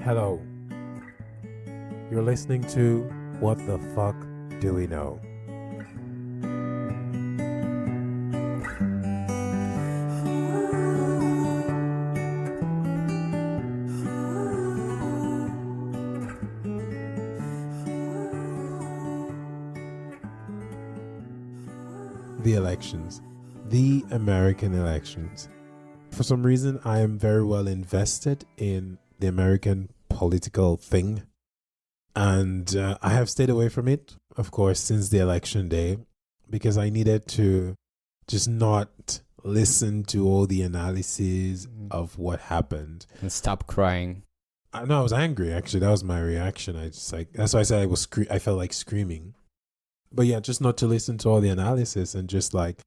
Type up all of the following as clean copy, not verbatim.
Hello. You're listening to What the Fuck Do We Know? The elections. The American elections. For some reason, I am very well invested in the American political thing. And I have stayed away from it, of course, since the election day, because I needed to just not listen to all the analysis of what happened. And stop crying. I was angry, actually. That was my reaction. That's why I said I felt like screaming. But yeah, just not to listen to all the analysis and just like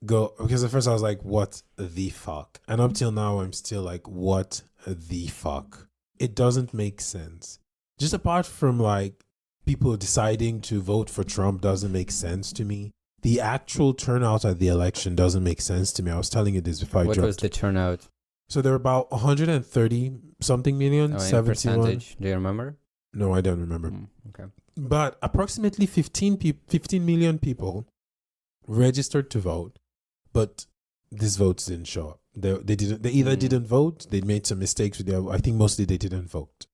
go, because at first I was like, what the fuck? And up till now, I'm still like, what the fuck? It doesn't make sense. Just apart from like people deciding to vote for Trump doesn't make sense to me. The actual turnout at the election doesn't make sense to me. I was telling you this before I dropped. What was the turnout? So there were about 130 something million, 71. Percentage? Do you remember? No, I don't remember. Okay. But approximately 15 million people registered to vote, but these votes didn't show up. They either didn't vote, they made some mistakes with I think mostly they didn't vote.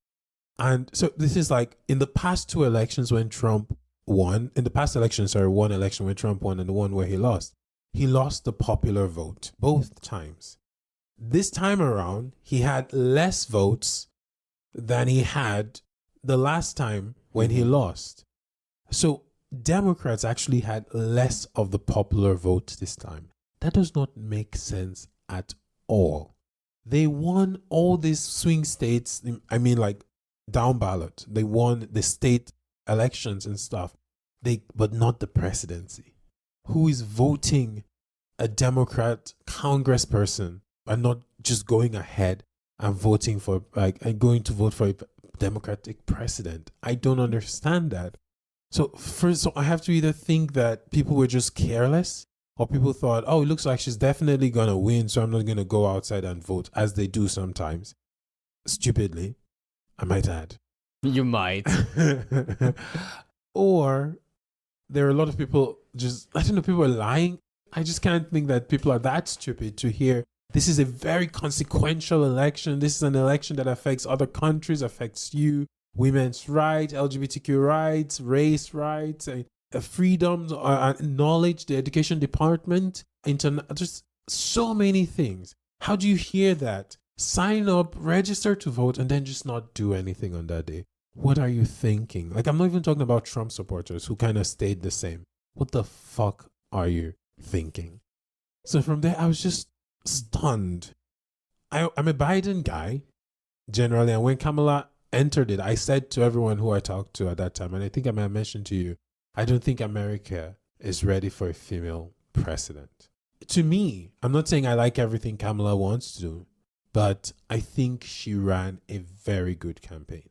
And so this is like in the past two elections when Trump won, one election when Trump won and the one where he lost the popular vote both times. This time around, he had less votes than he had the last time when he lost. So Democrats actually had less of the popular vote this time. That does not make sense at all. They won all these swing states, like down ballot. They won the state elections and stuff. But not the presidency. Who is voting a Democrat congressperson and not just going ahead and voting for and going to vote for a Democratic president? I don't understand that. So I have to either think that people were just careless, or people thought, oh, it looks like she's definitely gonna win, so I'm not gonna go outside and vote, as they do sometimes. Stupidly, I might add. You might. Or there are a lot of people people are lying. I just can't think that people are that stupid to hear this is a very consequential election. This is an election that affects other countries, affects you, women's rights, LGBTQ rights, race rights, freedoms, knowledge, the education department, just so many things. How do you hear that? Sign up, register to vote, and then just not do anything on that day. What are you thinking? Like, I'm not even talking about Trump supporters who kind of stayed the same. What the fuck are you thinking? So from there, I was just stunned. I'm a Biden guy, generally, and when Kamala entered it, I said to everyone who I talked to at that time, and I think I may have mentioned to you, I don't think America is ready for a female president. To me, I'm not saying I like everything Kamala wants to do, but I think she ran a very good campaign.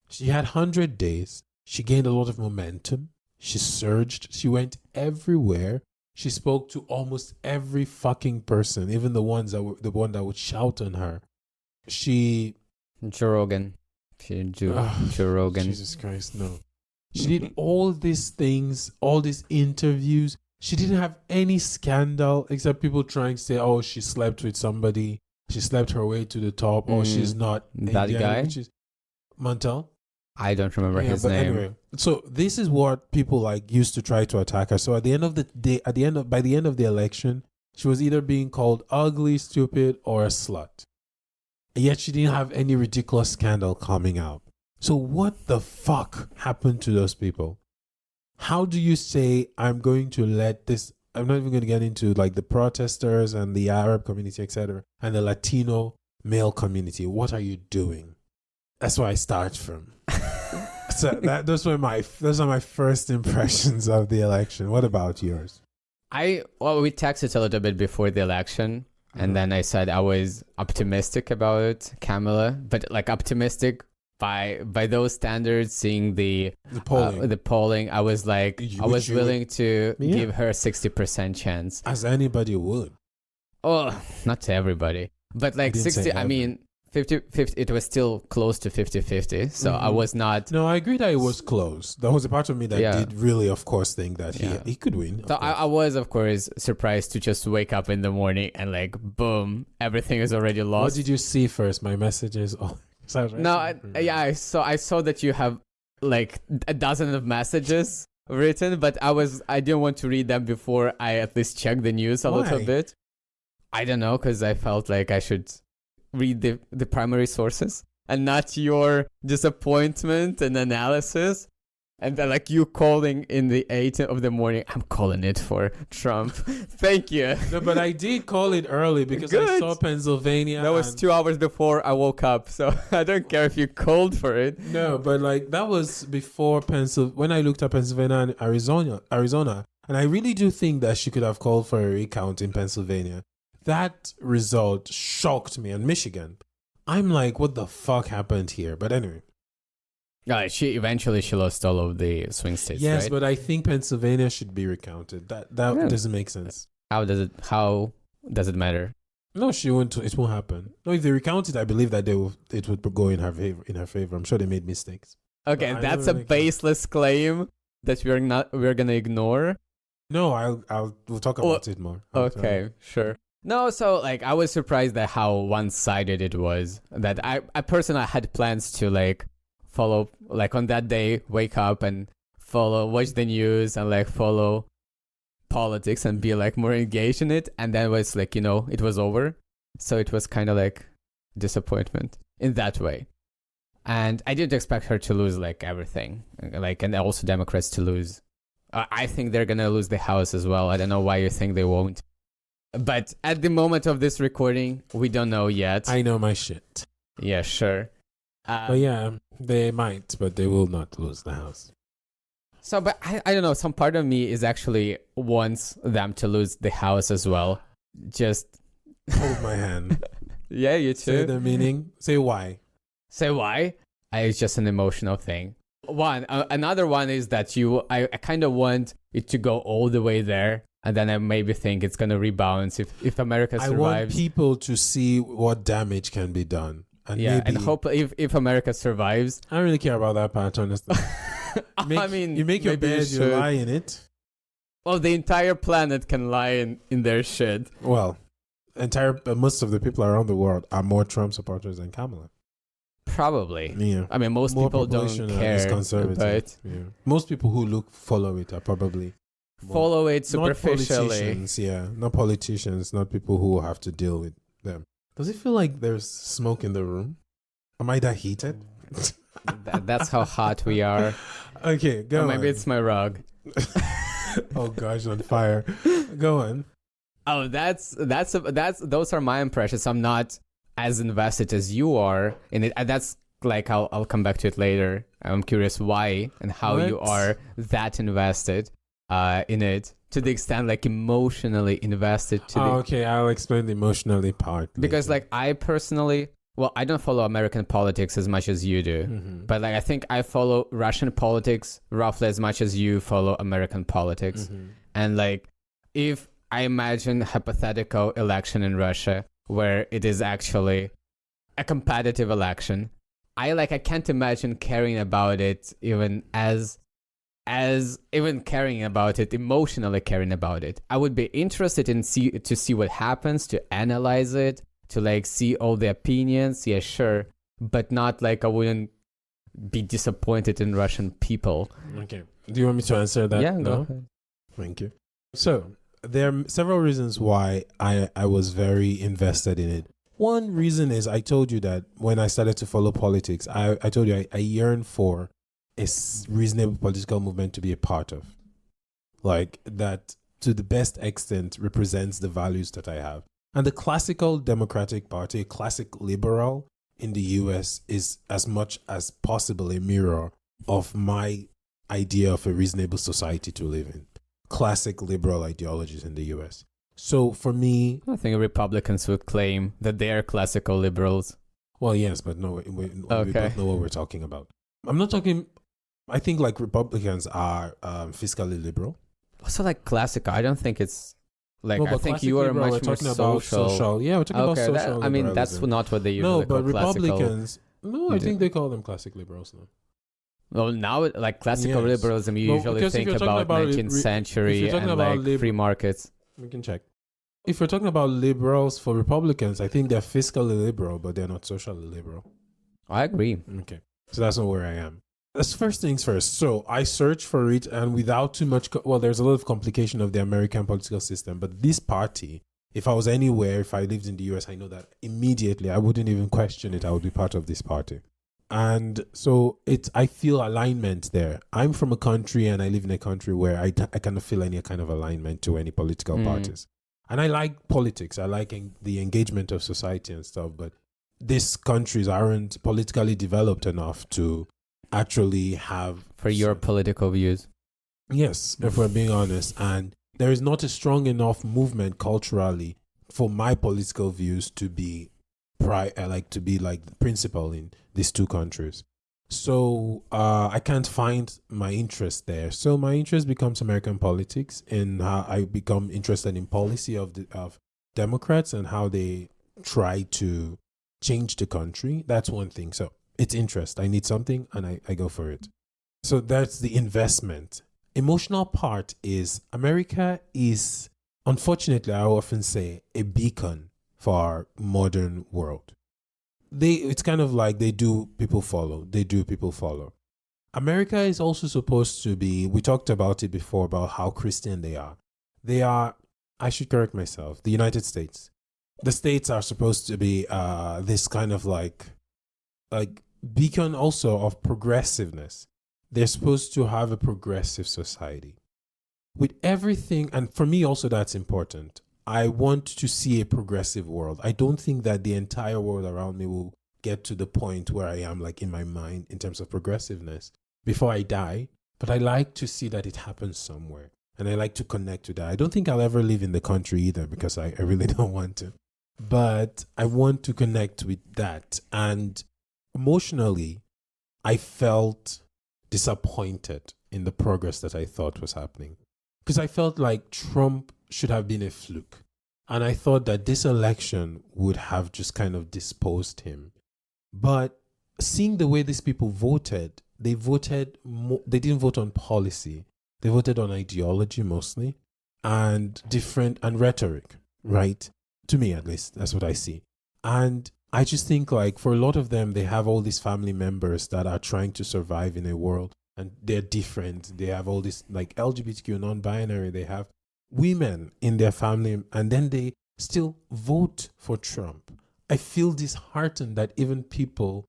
She had 100 days. She gained a lot of momentum. She surged. She went everywhere. She spoke to almost every fucking person, even the one that would shout on her. Joe Rogan. Joe Rogan. Jesus Christ, no. She did all these things, all these interviews. She didn't have any scandal except people trying to say, oh, she slept with somebody. She slept her way to the top. Or she's not that Indian, guy? Montel? I don't remember his name. Anyway, so this is what people used to try to attack her. So at the end of the day, by the end of the election, she was either being called ugly, stupid, or a slut. Yet she didn't have any ridiculous scandal coming out. So what the fuck happened to those people? How do you say, I'm going to let this, I'm not even going to get into the protesters and the Arab community, etc., and the Latino male community. What are you doing? That's where I start from. So those are my first impressions of the election. What about yours? We texted a little bit before the election, and then I said I was optimistic about Kamala, but optimistic by those standards, seeing the polling, I was willing to give her a 60% chance. As anybody would. Oh, not to everybody, but 60. I mean, 50-50, it was still close to 50-50. So I was not. No, I agree that it was close. There was a part of me that Yeah. did really, of course, think that he could win. So I was, of course, surprised to just wake up in the morning and like, boom, everything is already What lost. did you see first? My messages? Oh, sorry. No, I saw that you have like a dozen of messages written, but I didn't want to read them before I at least checked the news a little Why? bit. I don't know, because I felt like I should read the primary sources and not your disappointment and analysis. And then like you calling in the 8 of the morning, I'm calling it for Trump. Thank you. No, but I did call it early because I Good. saw Pennsylvania. That was and- 2 hours before I woke up, so I don't care if you called for it. No, but like that was before when I looked at Pennsylvania and Arizona, and I really do think that she could have called for a recount in Pennsylvania. That result shocked me. And Michigan, I'm like, what the fuck happened here? But anyway, She lost all of the swing states. yes, right? but I think Pennsylvania should be recounted. That Yeah. doesn't make sense. How does it matter? No, she won't. It won't happen. No, if they recount it, I believe that it would go in her favor. In her favor, I'm sure they made mistakes. Okay, But I that's don't a really care. baseless claim that we're gonna ignore. No, we'll talk about it more. Okay, sure. No, so like I was surprised at how one-sided it was. That I personally had plans to like follow, like on that day, wake up and watch the news and like follow politics and be like more engaged in it. And then it was like, it was over. So it was kind of like disappointment in that way. And I didn't expect her to lose like everything, like, and also Democrats to lose. I think they're gonna lose the House as well. I don't know why you think they won't. But at the moment of this recording, we don't know yet. I know my shit. Yeah, sure. But yeah, they might, but they will not lose the House. So, but I don't know. Some part of me is actually wants them to lose the House as well. Just Hold my hand. yeah, you Say too. the meaning. Say why. Say why? It's just an emotional thing. Another one is that I kind of want it to go all the way there, and then I maybe think it's gonna rebound if America I want survives. people to see what damage can be done. And Yeah, maybe, and hope if America survives. I don't really care about that part, honestly. I mean, you make your maybe you bed, you should. lie in it. Well, the entire planet can lie in their shit. Well, most of the people around the world are more Trump supporters than Kamala. Probably. Yeah. I mean, most More people don't population is care, conservative. but Yeah. Most people who follow it are probably more- follow it not superficially. politicians, yeah, not politicians, not people who have to deal with them. Does it feel like there's smoke in the room? Am I that heated? That's how hot we are. Okay, go Or maybe on. it's my rug. Oh gosh, on fire. Go on. Oh, those are my impressions. I'm not as invested as you are in it. And that's like I'll come back to it later. I'm curious why and how you What? are that invested in it to the extent like emotionally invested to the Okay, I'll explain the emotionally part. because later. like I personally, well, I don't follow American politics as much as you do. Mhm. But like I think I follow Russian politics roughly as much as you follow American politics. Mhm. And like if I imagine a hypothetical election in Russia where it is actually a competitive election, I can't imagine caring about it even as even caring about it, emotionally caring about it. I would be interested to see what happens, to analyze it, to like see all the opinions, yeah, sure, but not like I wouldn't be disappointed in Russian people. Okay. Do you want me to answer that? Yeah, No? go ahead. Thank you. So there are several reasons why I was very invested in it. One reason is I told you that when I started to follow politics, I told you I yearn for a reasonable political movement to be a part of. Like that to the best extent represents the values that I have. And the classical Democratic Party, classic liberal in the US is as much as possible a mirror of my idea of a reasonable society to live in. Classic liberal ideologies in the US. So for me, I think Republicans would claim that they are classical liberals. well, yes, but no, we Okay. both know what we're talking about. I'm not talking, I think like Republicans are fiscally liberal. Also, like classical, I don't think it's Like, No, I but think classic you are liberal, much we're more talking about social. Yeah, we're talking about Okay, social I mean, that's liberalism. not what they usually No, but call classical. Republicans. No, I think they call them classic liberals now. Well, now, like classical Yes. liberalism, you Well, usually because if think you're talking about about 19th if you're century talking and about like free markets. We can check. If we're talking about liberals for Republicans, I think they're fiscally liberal, but they're not socially liberal. I agree. Okay. So that's not where I am. That's first things first. So I searched for it, and without too much, well, there's a lot of complication of the American political system, but this party, if I was anywhere, if I lived in the US, I know that immediately I wouldn't even question it. I would be part of this party. And so I feel alignment there. I'm from a country and I live in a country where I cannot feel any kind of alignment to any political parties. And I like politics. I like the engagement of society and stuff, but these countries aren't politically developed enough to actually have... For your political views. Yes, if we're being honest. And there is not a strong enough movement culturally for my political views to be the principal in these two countries. So I can't find my interest there. So my interest becomes American politics, and how I become interested in policy of Democrats and how they try to change the country. That's one thing. So it's interest. I need something and I go for it. So that's the investment. Emotional part is America is, unfortunately, I often say, a beacon for our modern world. It's kind of like they do, people follow. America is also supposed to be, we talked about it before, about how Christian they are. They are, I should correct myself, the United States. The states are supposed to be this kind of like beacon also of progressiveness. They're supposed to have a progressive society. With everything, and for me also that's important. I want to see a progressive world. I don't think that the entire world around me will get to the point where I am, like in my mind, in terms of progressiveness before I die. But I like to see that it happens somewhere. And I like to connect to that. I don't think I'll ever live in the country either, because I really don't want to. But I want to connect with that. And emotionally, I felt disappointed in the progress that I thought was happening. Because I felt like Trump should have been a fluke. And I thought that this election would have just kind of disposed him. But seeing the way these people voted, they didn't vote on policy. They voted on ideology mostly, and rhetoric, right? To me, at least, that's what I see. And I just think, like, for a lot of them, they have all these family members that are trying to survive in a world, and they're different. They have all this, like, LGBTQ, non-binary. They have women in their family, and then they still vote for Trump. I feel disheartened that even people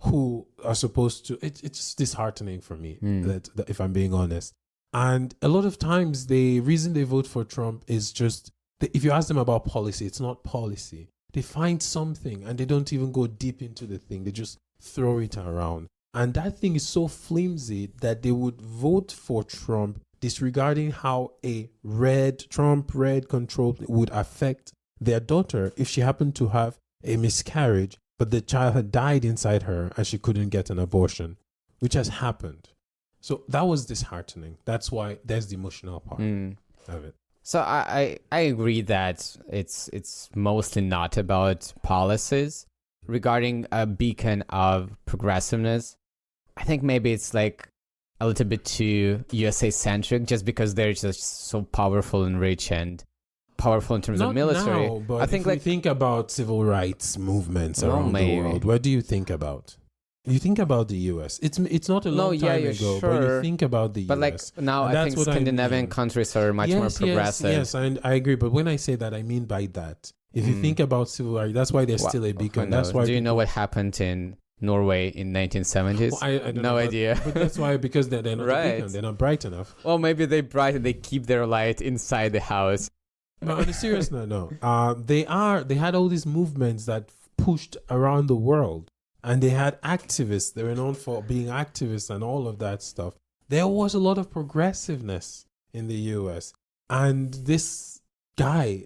who are supposed to, it's just disheartening for me, that if I'm being honest. And a lot of times the reason they vote for Trump is just, if you ask them about policy, it's not policy. They find something and they don't even go deep into the thing. They just throw it around. And that thing is so flimsy that they would vote for Trump, disregarding how a Trump red control would affect their daughter if she happened to have a miscarriage, but the child had died inside her and she couldn't get an abortion, which has happened. So that was disheartening. That's why there's the emotional part of it. So I agree that it's mostly not about policies. Regarding a beacon of progressiveness, I think maybe it's like a little bit too USA centric, just because they're just so powerful and rich and powerful in terms of military. Now, but I think, if we think about civil rights movements around maybe. the world, what do you think about? You think about the US. It's not a long time ago, but you think about the US. But like now, I think Scandinavian countries are much more progressive. Yes, I agree. But when I say that, I mean by that. If you think about civil rights, that's why there's still a beacon. That's why. Do you know what happened in Norway in 1970s? Well, I don't know, idea. But that's why, because they're not a beacon. They're not bright enough. Well, maybe they keep their light inside the house. No, on a serious note, no. They had all these movements that pushed around the world, and they had activists. They were known for being activists and all of that stuff. There was a lot of progressiveness in the US, and this guy,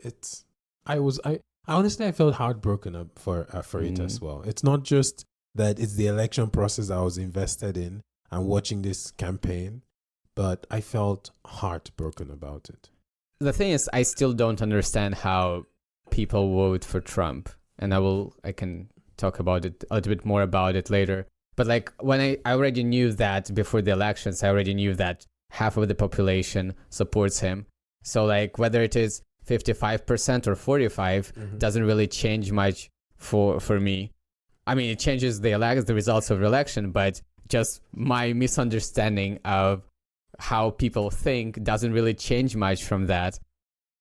I honestly, I felt heartbroken up for it as well. It's not just that it's the election process I was invested in and watching this campaign, but I felt heartbroken about it. the thing is, I still don't understand how people vote for Trump, and I can talk about it a little bit more about it later. But like when I already knew that before the elections, I already knew that half of the population supports him. So like whether it is 55% or 45 doesn't really change much for me. I mean, it changes the results of the election, but just my misunderstanding of how people think doesn't really change much from that.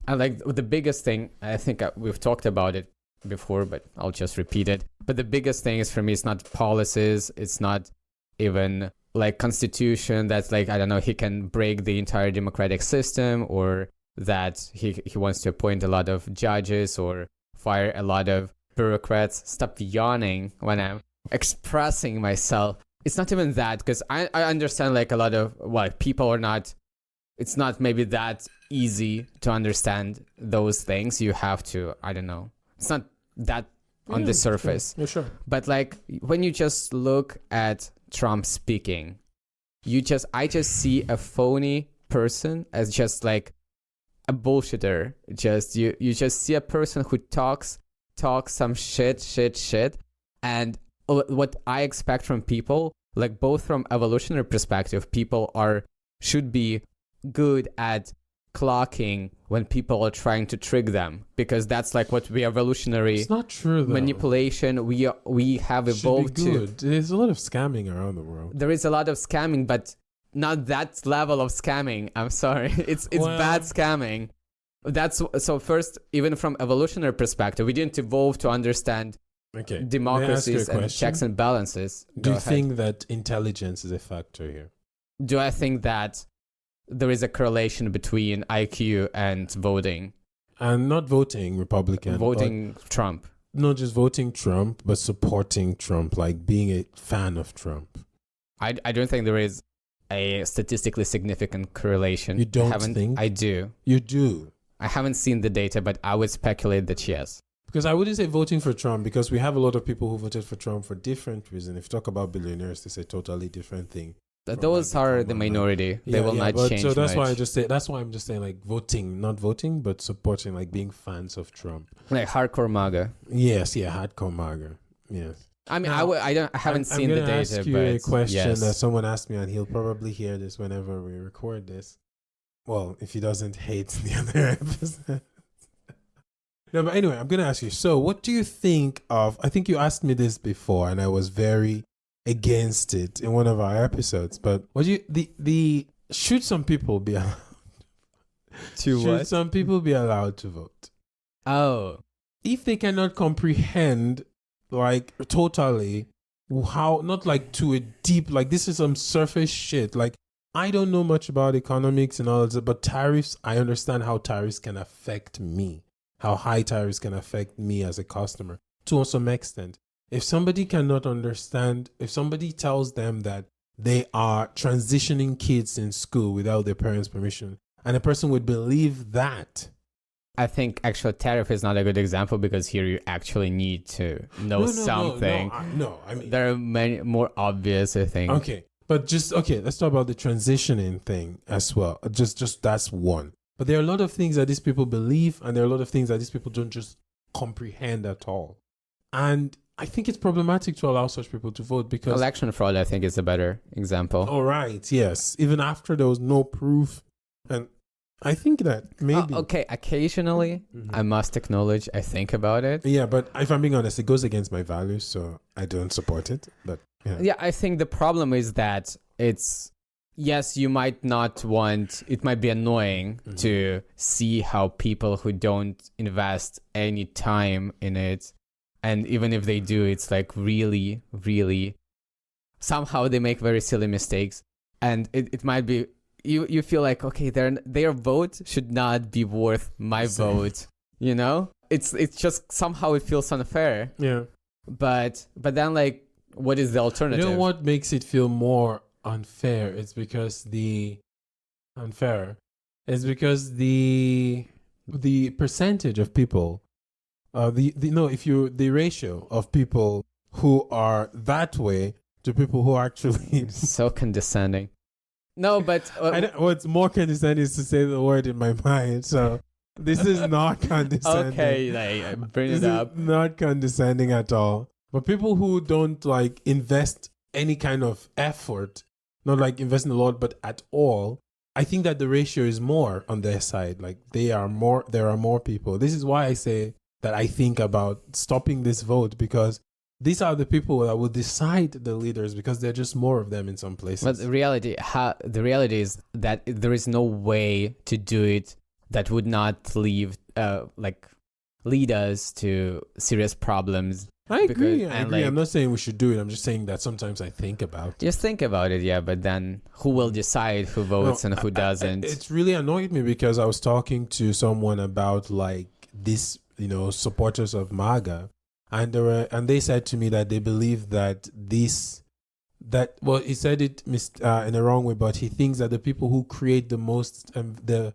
And like the biggest thing, I think we've talked about it before, but I'll just repeat it. But the biggest thing is for me, it's not policies. It's not even like constitution that's like, I don't know, he can break the entire democratic system, or that he wants to appoint a lot of judges or fire a lot of bureaucrats. Stop yawning when I'm expressing myself. It's not even that, because I understand like a lot of people are not, it's not maybe that easy to understand those things. You have to, I don't know. It's not that on the surface. Yeah, sure. But like when you just look at Trump speaking, I just see a phony person as just like a bullshitter. Just you just see a person who talks some shit. And what I expect from people, like both from evolutionary perspective, people should be good at clocking when people are trying to trick them, because that's like what we evolutionary. It's not true though. Manipulation. We have evolved to. There's a lot of scamming around the world. There is a lot of scamming, but not that level of scamming. I'm sorry, it's bad scamming. That's so. First, even from evolutionary perspective, we didn't evolve to understand democracies and checks and balances. Do you think that intelligence is a factor here? Do I think that there is a correlation between IQ and voting? And not voting Republican. Voting Trump. Not just voting Trump, but supporting Trump, like being a fan of Trump. I don't think there is a statistically significant correlation. You don't think? I do. You do? I haven't seen the data, but I would speculate that yes. Because I wouldn't say voting for Trump, because we have a lot of people who voted for Trump for different reasons. If you talk about billionaires, it's a totally different thing. Those are the minority. They will not change So that's much. why I'm just saying like voting, not voting, but supporting, like being fans of Trump. Like hardcore MAGA. Yes, hardcore MAGA. Yes. I mean, I haven't seen the data, I'm ask you but a question yes. that someone asked me, and he'll probably hear this whenever we record this. Well, if he doesn't hate the other episode. No, but anyway, I'm going to ask you. So, what do you think of? I think you asked me this before, and I was very against it in one of our episodes. But what do you should some people be allowed should some people be allowed to vote? Oh, if they cannot comprehend like totally how, not like to a deep, like this is some surface shit. Like I don't know much about economics and all that, but tariffs, I understand how tariffs can affect me, how high tariffs can affect me as a customer to some extent. If somebody cannot understand, if somebody tells them that they are transitioning kids in school without their parents' permission, and a person would believe that. I think actual tariff is not a good example, because here you actually need to know something. No, I mean, there are many more obvious, I think. Okay, but let's talk about the transitioning thing as well. Just that's one. But there are a lot of things that these people believe, and there are a lot of things that these people don't just comprehend at all. And I think it's problematic to allow such people to vote, because election fraud, I think, is a better example. All right, yes. Even after there was no proof. And I think that maybe... okay, occasionally, I must acknowledge, I think about it. Yeah, but if I'm being honest, it goes against my values, so I don't support it. But yeah, I think the problem is that it's... Yes, you might not want... It might be annoying to see how people who don't invest any time in it, and even if they do, it's like really, really... Somehow they make very silly mistakes. And it might be... You feel like, okay, their vote should not be worth my vote. You know? It's just somehow it feels unfair. Yeah. But then, like, what is the alternative? You know what makes it feel more unfair? It's because the percentage of people, the ratio of people who are that way to people who actually so condescending. No, but What's more condescending is to say the word in my mind. So this is not condescending. okay, like bring This it is up. not condescending at all. But people who don't like invest any kind of effort, not like investing a lot, but at all, I think that the ratio is more on their side. Like there are more people. This is why I say that I think about stopping this vote, because these are the people that will decide the leaders, because there are just more of them in some places. But the reality is that there is no way to do it that would not lead us to serious problems. I agree. Because- I and, agree. like- I'm not saying we should do it. I'm just saying that sometimes I think about it. Just think about it, yeah. But then who will decide who votes and who doesn't? It's really annoyed me because I was talking to someone about like this, supporters of MAGA, and they said to me that they believe that he said it in a wrong way, but he thinks that the people who create the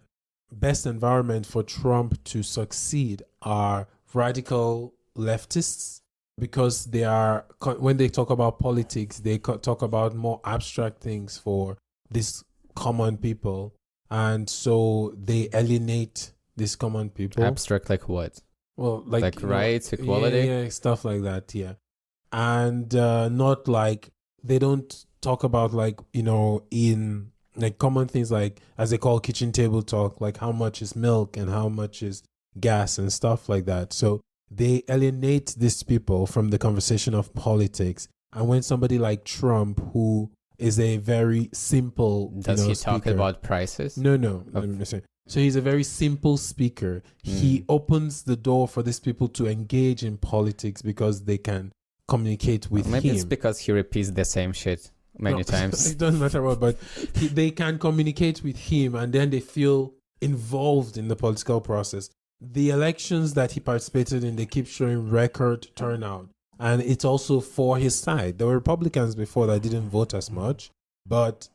best environment for Trump to succeed are radical leftists, because they are, when they talk about politics, they talk about more abstract things for these common people, and so they alienate these common people. Abstract like what? Well, like rights, equality? yeah, stuff like that, yeah. And not like, they don't talk about like, in like common things, like as they call kitchen table talk, like how much is milk and how much is gas and stuff like that. So they alienate these people from the conversation of politics. And when somebody like Trump, who is a very simple, Does he talk speaker, about prices? No. Let me say. So he's a very simple speaker. He opens the door for these people to engage in politics because they can communicate with Maybe him. it's because he repeats the same shit many times. It doesn't matter what, but they can communicate with him, and then they feel involved in the political process. The elections that he participated in, they keep showing record turnout, and it's also for his side. There were Republicans before that didn't vote as much, but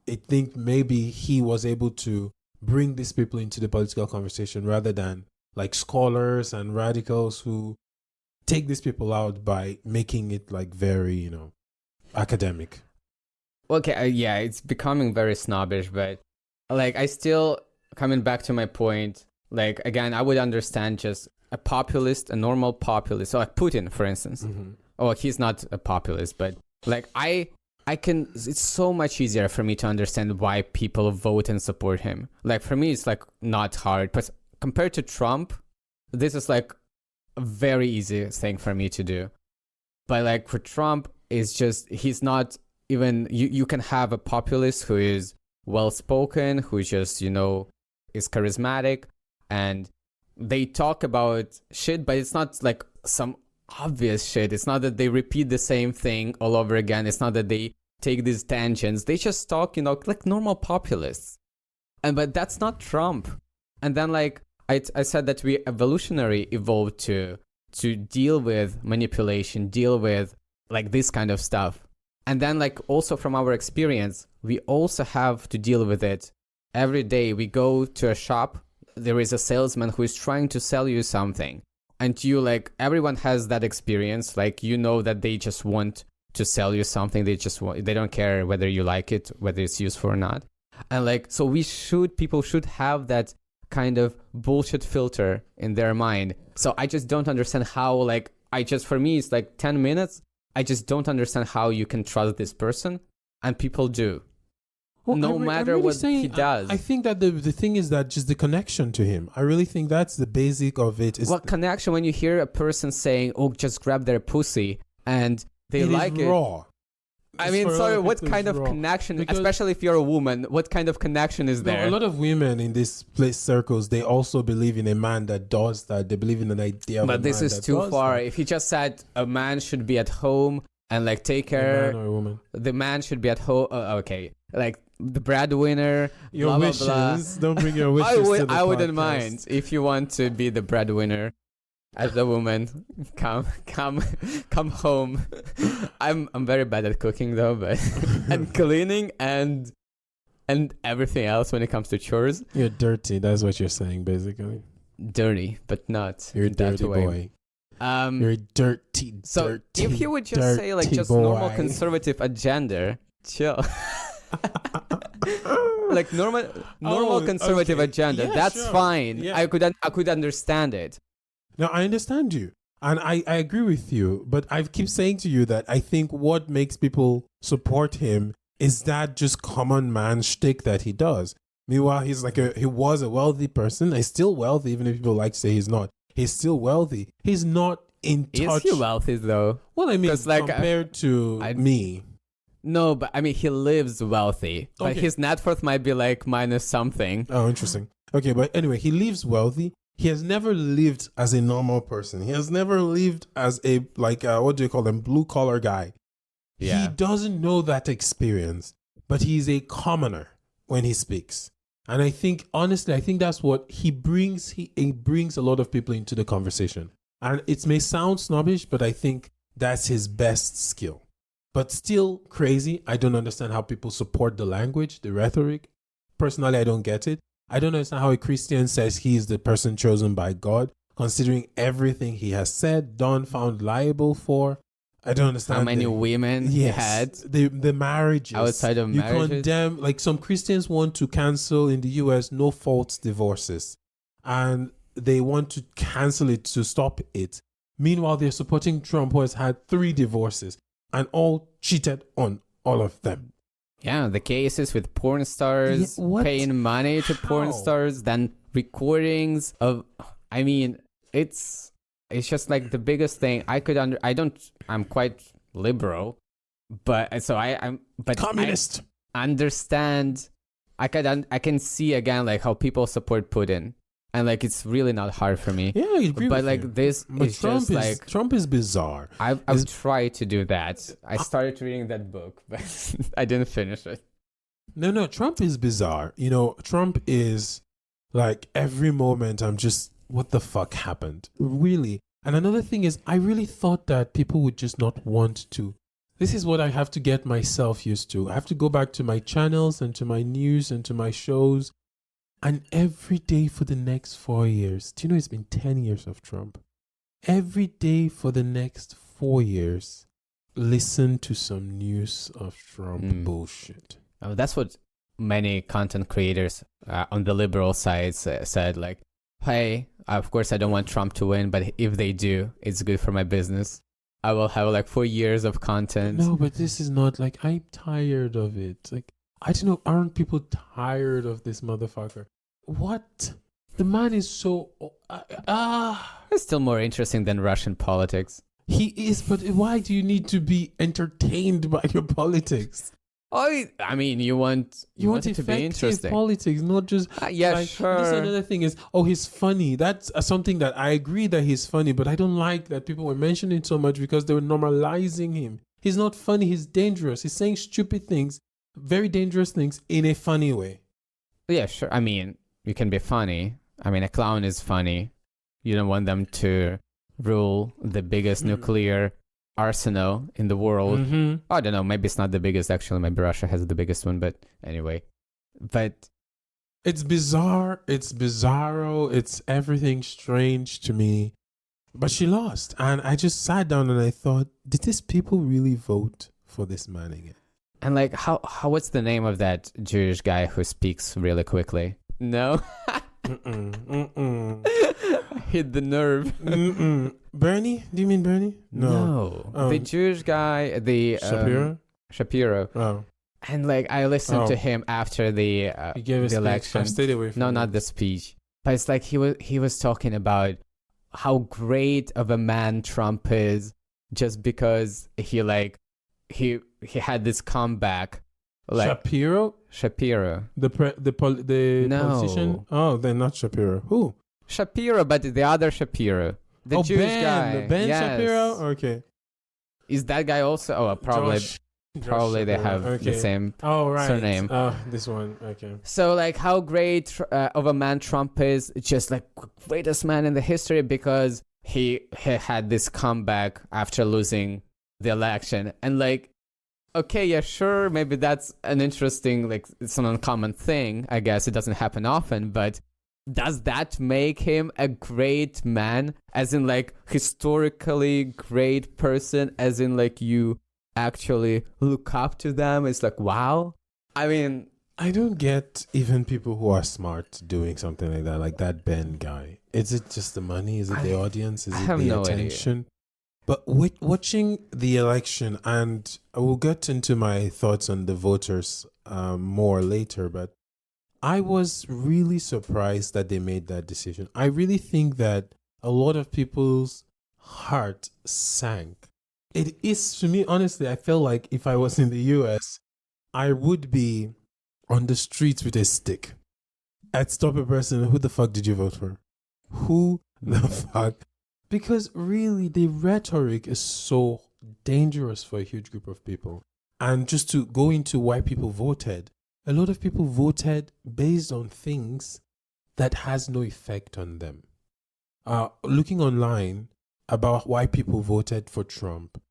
I think maybe he was able to bring these people into the political conversation rather than like scholars and radicals who take these people out by making it like very, academic. Okay, yeah, it's becoming very snobbish, but like I still, coming back to my point, like again, I would understand just a populist, a normal populist, so like Putin, for instance. Mm-hmm. Oh, he's not a populist, but like I can, it's so much easier for me to understand why people vote and support him. Like for me, it's like not hard, but compared to Trump, this is like a very easy thing for me to do. But like for Trump, it's just, he's not even, you can have a populist who is well-spoken, who just, is charismatic, and they talk about shit, but it's not like some obvious shit. It's not that they repeat the same thing all over again. It's not that they take these tangents. They just talk, like normal populists. But that's not Trump. And then like I said that we evolutionary evolved to deal with manipulation, deal with like this kind of stuff. And then like also from our experience, we also have to deal with it every day. We go to a shop, there is a salesman who is trying to sell you something. And you like, everyone has that experience. Like, that they just want to sell you something. They don't care whether you like it, whether it's useful or not. And like, so people should have that kind of bullshit filter in their mind. So I just don't understand how, like, for me, it's like 10 minutes. I just don't understand how you can trust this person. And people do. Well, no matter really what he does. I think that the thing is that just the connection to him. I really think that's the basic of it. What connection when you hear a person saying, "Oh, just grab their pussy," and they like it? Raw. I mean, sorry, what kind of connection, because especially if you're a woman, what kind of connection is there? A lot of women in these place circles, they also believe in a man that does that. They believe in an idea of a man that does that. But this is too far. If he just said a man should be at home and like take care, a man or a woman, the man should be at home. Okay, like the breadwinner. Your blah, wishes. Blah, blah. Don't bring your wishes to the I wouldn't podcast. mind if you want to be the breadwinner. As a woman, come home. I'm very bad at cooking though, but and cleaning and everything else when it comes to chores. You're dirty. That's what you're saying, basically. Dirty, but not. You're a dirty boy. You're a dirty. So if you would just say like just boy. normal conservative agenda, chill. Like normal conservative okay. agenda. Yeah, That's sure. fine. Yeah. I could understand it. No, I understand you. And I agree with you. But I keep saying to you that I think what makes people support him is that just common man shtick that he does. Meanwhile, he was a wealthy person. He's still wealthy, even if people like to say he's not. He's still wealthy. He's not in touch. Is he wealthy though? Well, I mean, 'Cause, like, compared to me. No, but I mean he lives wealthy. But Okay. his net worth might be like minus something. Oh, interesting. Okay, but anyway, he lives wealthy. He has never lived as a normal person. He has never lived as a, like, what do you call them? Blue collar guy. Yeah. He doesn't know that experience, but he's a commoner when he speaks. And I think, honestly, I think that's what he brings. He brings a lot of people into the conversation. And it may sound snobbish, but I think that's his best skill. But still crazy. I don't understand how people support the language, the rhetoric. Personally, I don't get it. I don't understand how a Christian says he is the person chosen by God, considering everything he has said, done, found liable for. I don't understand How many women he had the marriages outside of you marriages? condemn, like some Christians want to cancel in the US no fault divorces, and they want to cancel it to stop it. Meanwhile, they're supporting Trump, who has had 3 divorces and all cheated on all of them. Yeah, the cases with porn stars Yeah, what? paying money to porn How? stars, then recordings of. I mean, it's just like the biggest thing I could I'm quite liberal, but so I'm but Communist. I understand. I can see again like how people support Putin, and like it's really not hard for me. Yeah, I agree But with like you. this But is just like Trump is bizarre. I've tried to do that. I started reading that book, but I didn't finish it. No, Trump is bizarre. You know, Trump is like every moment I'm just, what the fuck happened? Really. And another thing is, I really thought that people would just not want to. This is what I have to get myself used to. I have to go back to my channels and to my news and to my shows. And every day for the next 4 years, do you know it's been 10 years of Trump? Every day for the next 4 years, listen to some news of Trump bullshit. Oh, that's what many content creators on the liberal side said. Like, hey, of course I don't want Trump to win, but if they do, it's good for my business. I will have like 4 years of content. No, but this is not like, I'm tired of it. Like, I don't know, aren't people tired of this motherfucker? What? The man is so... It's still more interesting than Russian politics. He is, but why do you need to be entertained by your politics? Oh, I mean, you want it to be effective interesting. politics, not just... Yeah, like, sure. This another thing is, oh, he's funny. That's something that I agree that he's funny, but I don't like that people were mentioning so much because they were normalizing him. He's not funny. He's dangerous. He's saying stupid things, very dangerous things in a funny way. Yeah, sure. I mean, you can be funny. I mean, a clown is funny. You don't want them to rule the biggest nuclear arsenal in the world. I don't know. Maybe it's not the biggest, actually. Maybe Russia has the biggest one, but anyway. But it's bizarre. It's bizarro. It's everything strange to me. But she lost. And I just sat down and I thought, did these people really vote for this man again? And like, how what's the name of that Jewish guy who speaks really quickly? No? Hit the nerve. Bernie? Do you mean Bernie? No. The Jewish guy, the... Shapiro. Oh. And like, I listened to him after the He gave the election. I stayed away from No, it. not the speech. But it's like he was talking about how great of a man Trump is just because he had this comeback. Like Shapiro? No. Politician? Oh, they're not Shapiro. Who? Shapiro, but the other Shapiro. The Jewish guy. Ben Yes. Shapiro? Okay. Is that guy also? Oh, probably Josh they Shapiro. have the same right. surname. Oh, this one. Okay. So like how great of a man Trump is, just like greatest man in the history because he had this comeback after losing the election. And like, okay, yeah, sure, maybe that's an interesting, like it's an uncommon thing. I guess it doesn't happen often, but does that make him a great man? As in like historically great person, as in like you actually look up to them? It's like, wow. I mean, I don't get even people who are smart doing something like that Ben guy. Is it just the money? Is it the audience? Is I it have the no idea. attention? But watching the election, and I will get into my thoughts on the voters more later, but I was really surprised that they made that decision. I really think that a lot of people's heart sank. It is, to me, honestly, I felt like if I was in the US, I would be on the streets with a stick. I'd stop a person. Who the fuck did you vote for? Who the fuck? Because really, the rhetoric is so dangerous for a huge group of people. And just to go into why people voted, a lot of people voted based on things that has no effect on them. Looking online about why people voted for Trump,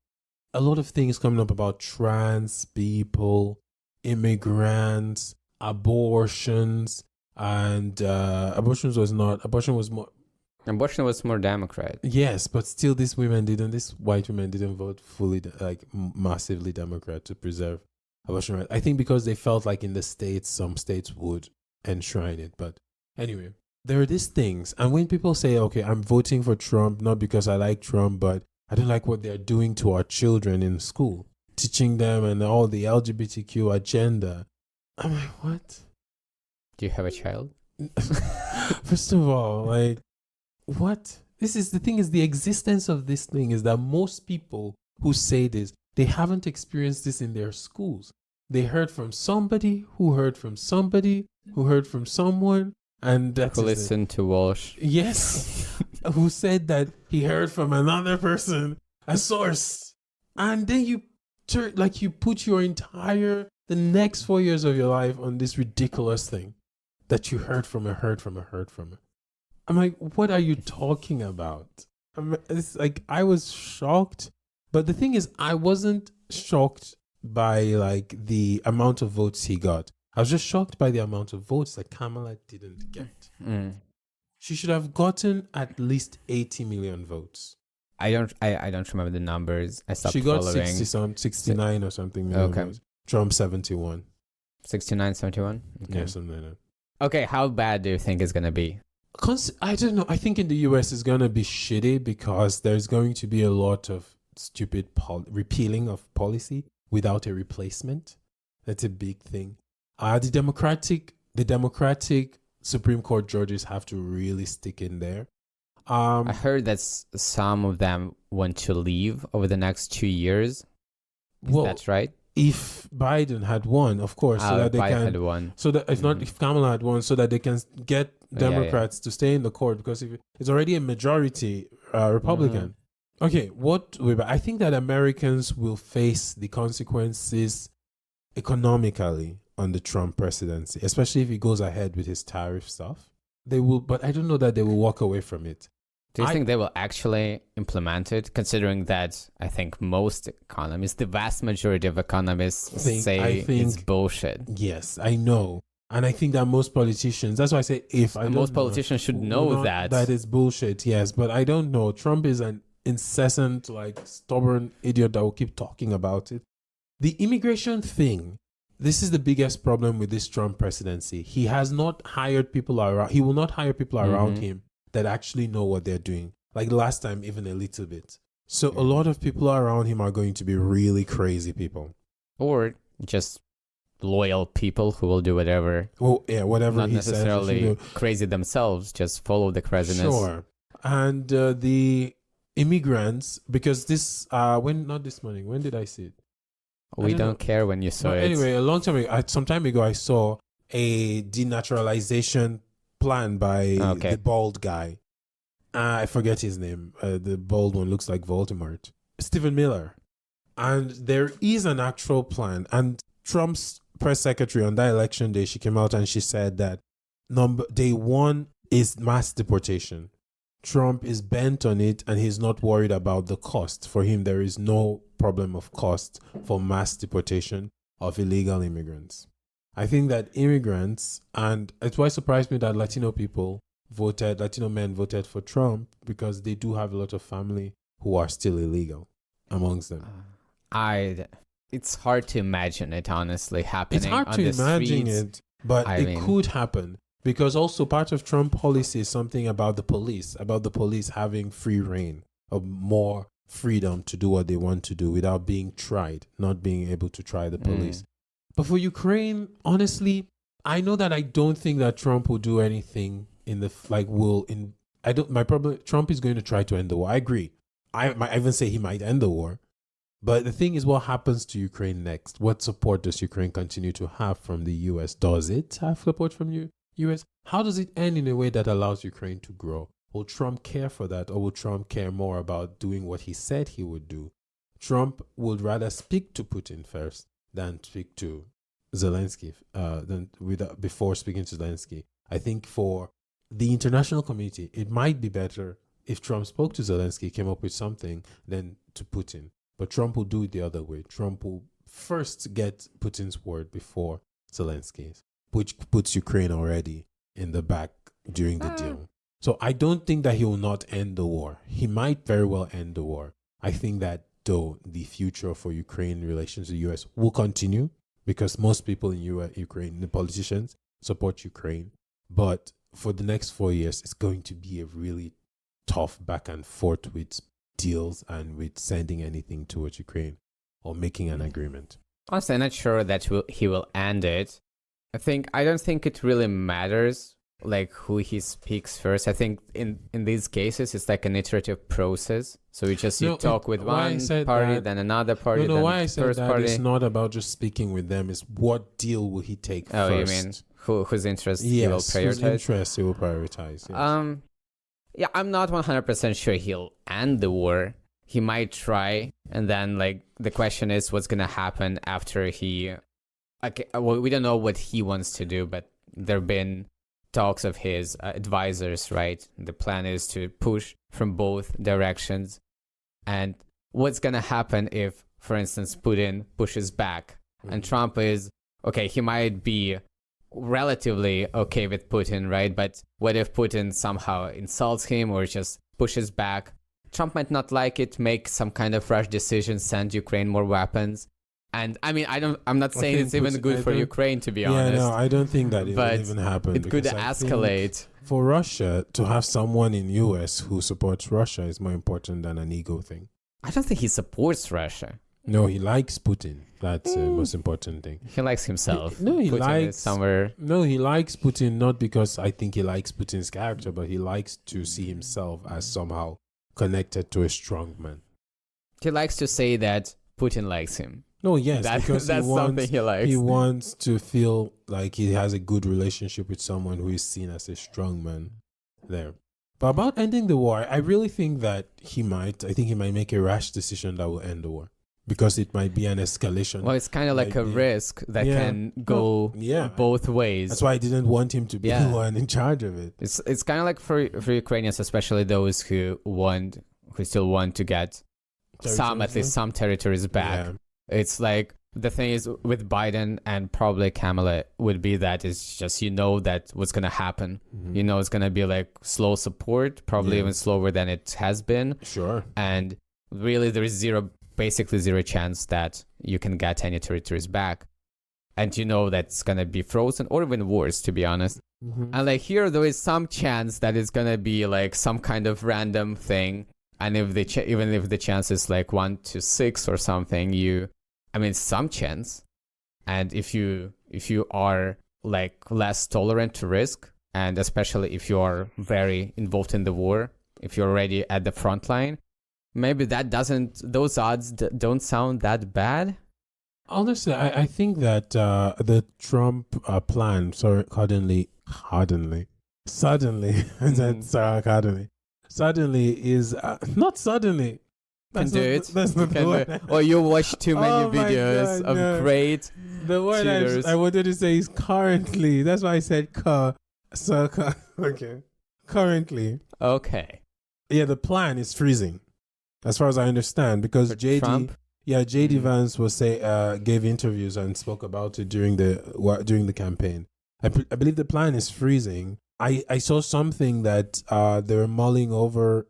a lot of things coming up about trans people, immigrants, abortions, and abortion was more Democrat. Yes, but still these white women didn't vote fully, like massively Democrat to preserve abortion rights. I think because they felt like in the States, some states would enshrine it. But anyway, there are these things. And when people say, okay, I'm voting for Trump, not because I like Trump, but I don't like what they're doing to our children in school, teaching them and all the LGBTQ agenda. I'm like, what? Do you have a child? First of all, like, what? The existence of this thing is that most people who say this, they haven't experienced this in their schools. They heard from somebody who heard from somebody who heard from someone, and that's who listened to Walsh. Yes, who said that he heard from another person, a source, and then you put the next 4 years of your life on this ridiculous thing that you heard from. I'm like, what are you talking about? It's like, I was shocked. But the thing is, I wasn't shocked by like the amount of votes he got. I was just shocked by the amount of votes that Kamala didn't get. She should have gotten at least 80 million votes. I don't remember the numbers. I stopped She got following. 69 or something million votes. Trump 71. 69, 71? Okay. Yeah, something like that. Okay, how bad do you think it's going to be? I don't know. I think in the US it's going to be shitty because there's going to be a lot of stupid repealing of policy without a replacement. That's a big thing. The Democratic Supreme Court judges have to really stick in there. I heard that some of them want to leave over the next 2 years. That's right. If Biden had won, of course, so that they had won. So that if Kamala had won, so that they can get Democrats to stay in the court, because if it's already a majority Republican. Okay, I think that Americans will face the consequences economically on the Trump presidency, especially if he goes ahead with his tariff stuff. They will, but I don't know that they will walk away from it. Do you think they will actually implement it, considering that I think most economists, the vast majority of economists say it's bullshit? Yes, I know. And I think that most politicians, that's why I say most politicians should know that it's bullshit, yes. But I don't know. Trump is an incessant, stubborn idiot that will keep talking about it. The immigration thing, this is the biggest problem with this Trump presidency. He has not hired people around. He will not hire people around him that actually know what they're doing. Like last time, even a little bit. So a lot of people around him are going to be really crazy people. Or just loyal people who will do whatever. Oh, yeah, whatever not he says. Not necessarily crazy themselves, just follow the craziness. Sure. And the immigrants, because this, not this morning, when did I see it? We don't care when you saw it. Anyway, a long time ago, some time ago, I saw a denaturalization plan by the bald guy. I forget his name. The bald one looks like Voldemort. Stephen Miller. And there is an actual plan. And Trump's press secretary on that election day, she came out and she said that day one is mass deportation. Trump is bent on it and he's not worried about the cost. For him, there is no problem of cost for mass deportation of illegal immigrants. I think that immigrants, and it's why it surprised me that Latino men voted for Trump, because they do have a lot of family who are still illegal amongst them. it's hard to imagine it honestly happening. It's hard on to the imagine streets. it, but I it mean- could happen. Because also part of Trump policy is something about the police having free reign, of more freedom to do what they want to do without being tried, not being able to try the police. But for Ukraine, honestly, I know that I don't think that Trump will do anything in the my problem. Trump is going to try to end the war. I agree. I might even say he might end the war. But the thing is, what happens to Ukraine next? What support does Ukraine continue to have from the US? Does it have support from US? How does it end in a way that allows Ukraine to grow? Will Trump care for that, or will Trump care more about doing what he said he would do? Trump would rather speak to Putin first than speak to Zelensky, before speaking to Zelensky. I think for the international community, it might be better if Trump spoke to Zelensky, came up with something, than to Putin. But Trump will do it the other way. Trump will first get Putin's word before Zelensky's, which puts Ukraine already in the back during the deal. So I don't think that he will not end the war. He might very well end the war. I think that, though, the future for Ukraine relations to the US will continue because most people in Ukraine, the politicians, support Ukraine. But for the next 4 years, it's going to be a really tough back and forth with deals and with sending anything towards Ukraine or making an agreement. Honestly, I'm not sure that he will end it. I don't think it really matters like who he speaks first. I think in these cases it's like an iterative process. So you talk with one party, then another party. No, then why I said first that party. it's not about just speaking with them. It's what deal will he take first? Oh, you mean whose interest he will prioritize? Whose interest he will prioritize. Yes. Yeah, I'm not 100% sure he'll end the war. He might try, and then like the question is what's gonna happen after he. Okay, well, we don't know what he wants to do, but there've been talks of his advisors, right? The plan is to push from both directions. And what's gonna happen if, for instance, Putin pushes back and Trump is okay? He might be relatively okay with Putin, right? But what if Putin somehow insults him or just pushes back? Trump might not like it, make some kind of rash decision, send Ukraine more weapons. And I mean, I'm not saying it's even good for Ukraine, to be honest. Yeah, no, I don't think that it will even happen. It could escalate. For Russia to have someone in US who supports Russia is more important than an ego thing. I don't think he supports Russia. No, he likes Putin. That's the most important thing. He likes himself. He Putin likes is somewhere. No, he likes Putin not because I think he likes Putin's character, but he likes to see himself as somehow connected to a strong man. He likes to say that Putin likes him. No, yes, because that's something he likes. He wants to feel like he has a good relationship with someone who is seen as a strong man there. But about ending the war, I really think that he might make a rash decision that will end the war. Because it might be an escalation. Well, it's kind of like a risk that can go both ways. That's why I didn't want him to be the one in charge of it. It's kind of like for Ukrainians, especially those who still want to get at least some territories back. Yeah. It's like the thing is with Biden and probably Kamala would be that it's just that what's gonna happen. Mm-hmm. It's gonna be like slow support, probably even slower than it has been. Sure. And really, there is basically zero chance that you can get any territories back. And that's going to be frozen or even worse, to be honest. Mm-hmm. And like here, there is some chance that it's going to be like some kind of random thing. And even if the chance is like 1 to 6 or something, some chance. And if you are like less tolerant to risk, and especially if you are very involved in the war, if you're already at the front line, maybe those odds don't sound that bad. Honestly, I think that the Trump plan, suddenly is not suddenly. Can do it. That's not the word. Or you watch too many videos of great. The word I wanted to say is currently. That's why I said okay. Currently. Okay. Yeah, the plan is freezing. As far as I understand, because Trump? JD Vance gave interviews and spoke about it during the campaign. I believe the plan is freezing. I saw something that they were mulling over,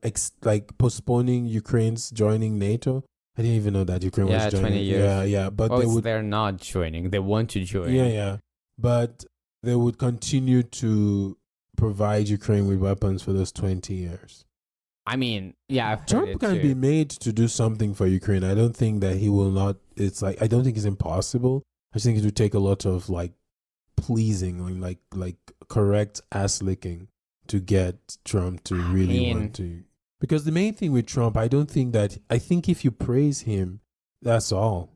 postponing Ukraine's joining NATO I didn't even know that Ukraine was joining. 20 years. Yeah. But Oh, they would. they're not joining. They want to join. Yeah. But they would continue to provide Ukraine with weapons for those 20 years. I mean, yeah, I've heard Trump it can too. be made to do something for Ukraine. I don't think that he will not. It's like, I don't think it's impossible. I just think it would take a lot of like pleasing and like correct ass licking to get Trump to really want to. Because the main thing with Trump, I think if you praise him, that's all.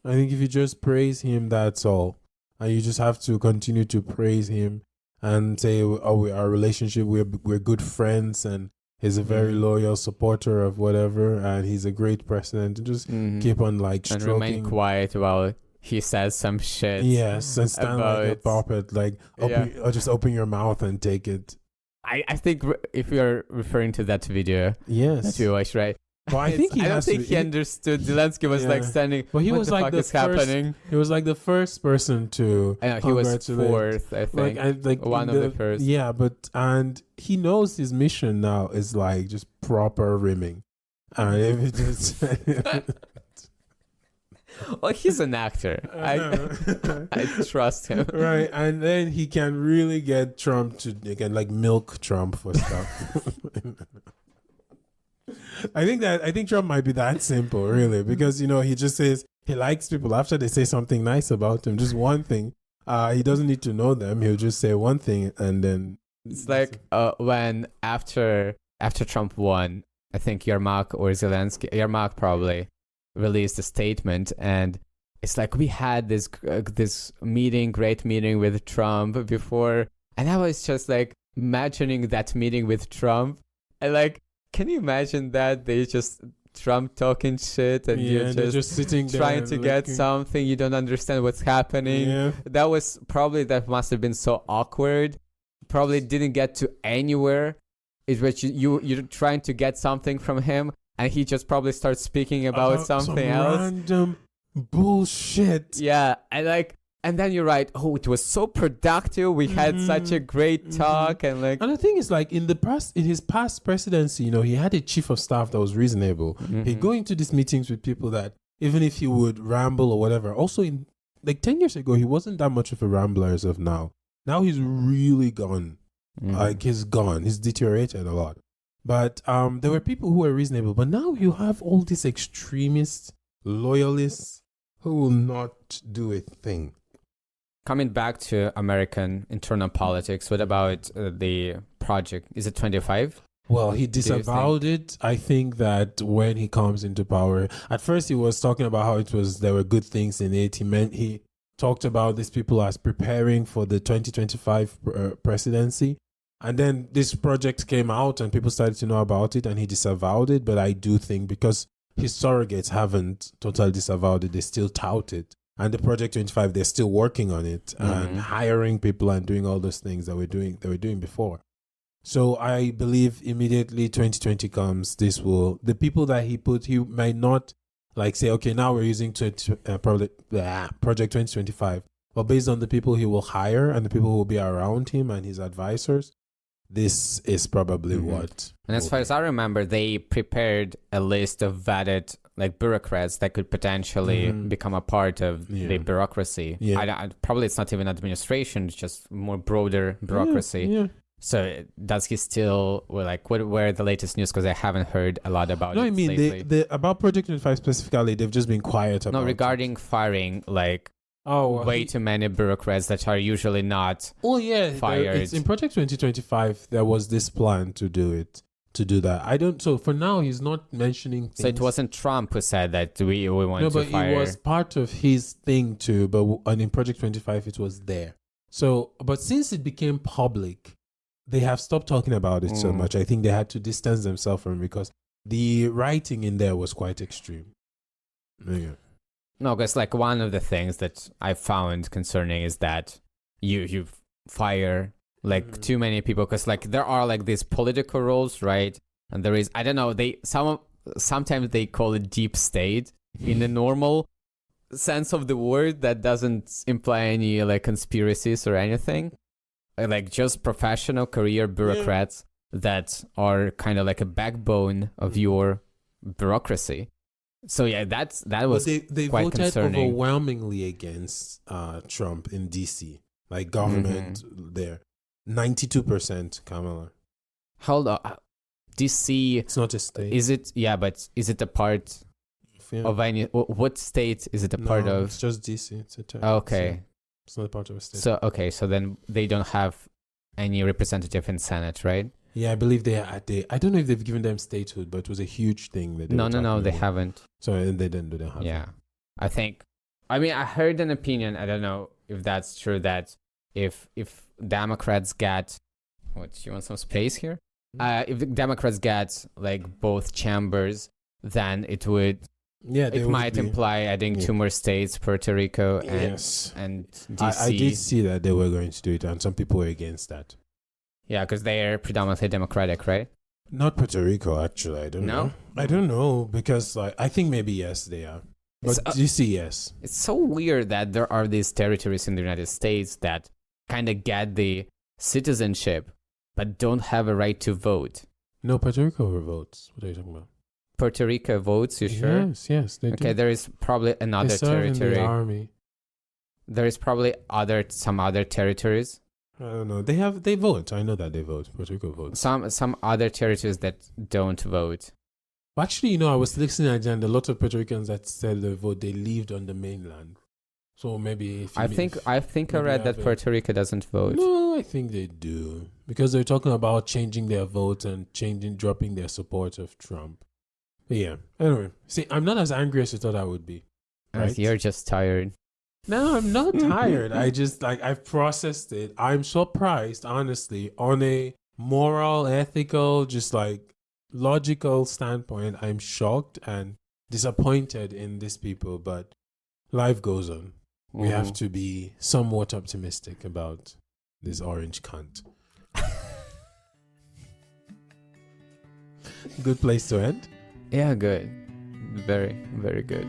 I think if you just praise him, that's all. And you just have to continue to praise him and say, oh, our relationship, we're good friends, and he's a very loyal supporter of whatever, and he's a great president. And just keep on like and stroking. remain quiet while he says some shit. Yes, and stand like a puppet, like or just open your mouth and take it. I think if you're referring to that video, yes, that you watched, right? Well, I think I don't think he understood. Zelensky was like standing. Well, he what was the like fuck the is first. Happening? He was like the first person to. I know he was fourth, I think. One of the first. Yeah, and he knows his mission now is like just proper rimming, and if it just. Well, he's an actor. I trust him. Right, and then he can really get Trump to like milk Trump for stuff. I think Trump might be that simple, really, because he just says he likes people after they say something nice about him, just one thing. He doesn't need to know them. He'll just say one thing, and then it's like when after Trump won, I think Yermak or Zelensky, Yermak probably released a statement, and it's like we had this great meeting with Trump before, and I was just like imagining that meeting with Trump, and like. Can you imagine that they just Trump talking shit and you're just sitting there trying to get something, you don't understand what's happening. Yeah. That must have been so awkward. Probably didn't get to anywhere. It was you're trying to get something from him, and he just probably starts speaking about something else. Random bullshit. Yeah, and then you're right. Oh, it was so productive. We had such a great talk, and the thing is, like in his past presidency, he had a chief of staff that was reasonable. He'd go into these meetings with people that even if he would ramble or whatever. Also, in like 10 years ago, he wasn't that much of a rambler as of now. Now he's really gone. Like he's gone. He's deteriorated a lot. But there were people who were reasonable. But now you have all these extremists, loyalists who will not do a thing. Coming back to American internal politics, what about the project? Is it 25? Well, he disavowed it. I think that when he comes into power, at first he was talking about how there were good things in it. He talked about these people as preparing for the 2025 presidency. And then this project came out and people started to know about it, and he disavowed it. But I do think because his surrogates haven't totally disavowed it, they still tout it. And the Project 25, they're still working on it and hiring people and doing all those things that they were doing before. So I believe immediately 2020 comes, the people that he might not like say, okay, now we're using Project 2025. But based on the people he will hire and the people who will be around him and his advisors, this is probably what. And as far as I remember, they prepared a list of vetted like bureaucrats that could potentially become a part of the bureaucracy. Yeah. Probably it's not even administration, it's just more broader bureaucracy. Yeah. So does he still, what were the latest news? Because I haven't heard a lot about it. No, I mean, lately. About Project 25 specifically, they've just been quiet about it. No, regarding firing, way too many bureaucrats that are usually not fired. It's in Project 2025, there was this plan to do that. So for now, he's not mentioning things. So it wasn't Trump who said that we want to fire. No, but it was part of his thing too. And in Project 25, it was there. So, but since it became public, they have stopped talking about it so much. I think they had to distance themselves from it because the writing in there was quite extreme. Yeah. No, because one of the things that I found concerning is that you fire too many people, because there are these political roles, right? And there is, I don't know, sometimes they call it deep state in the normal sense of the word that doesn't imply any conspiracies or anything. Just professional career bureaucrats that are kind of like a backbone of your bureaucracy. So yeah, that But was they quite voted concerning. overwhelmingly against Trump in DC, like government there. 92% Kamala. Hold on. DC, It's not a state. is it? Yeah, but is it a part Yeah. of any? What state is it a part No, of? It's just DC. It's a Okay. It's not a part of a state. So then they don't have any representative in Senate, right? Yeah, I believe they. I don't know if they've given them statehood, but it was a huge thing that. No, they haven't. So they didn't do that. Yeah, I think. I mean, I heard an opinion. I don't know if that's true. That if Democrats get, what, you want some space here? If the Democrats get like both chambers, then it would. Yeah, It might imply adding 2 more states, Puerto Rico and DC. I did see that they were going to do it, and some people were against that. Yeah, because they are predominantly Democratic, right? Not Puerto Rico, actually. I don't know. I don't know because I think maybe yes they are, but DC yes. It's so weird that there are these territories in the United States that kind of get the citizenship but don't have a right to vote. No, Puerto Rico votes. What are you talking about? Puerto Rico votes, you sure? Yes, they do. Okay, there is probably another they serve territory. in the army. There is probably some other territories. I don't know. They vote. I know that they vote. Puerto Rico votes. Some other territories that don't vote. Actually, I was listening and a lot of Puerto Ricans that said they vote, they lived on the mainland. So maybe I think I read that Puerto Rico doesn't vote. No, I think they do. Because they're talking about changing their vote and dropping their support of Trump. But yeah. Anyway, see, I'm not as angry as you thought I would be. Right? You're just tired. No, I'm not tired. I just I've processed it. I'm surprised, honestly, on a moral, ethical, just logical standpoint. I'm shocked and disappointed in these people, but life goes on. We have to be somewhat optimistic about this orange cunt. Good place to end. Yeah, good. Very, very good.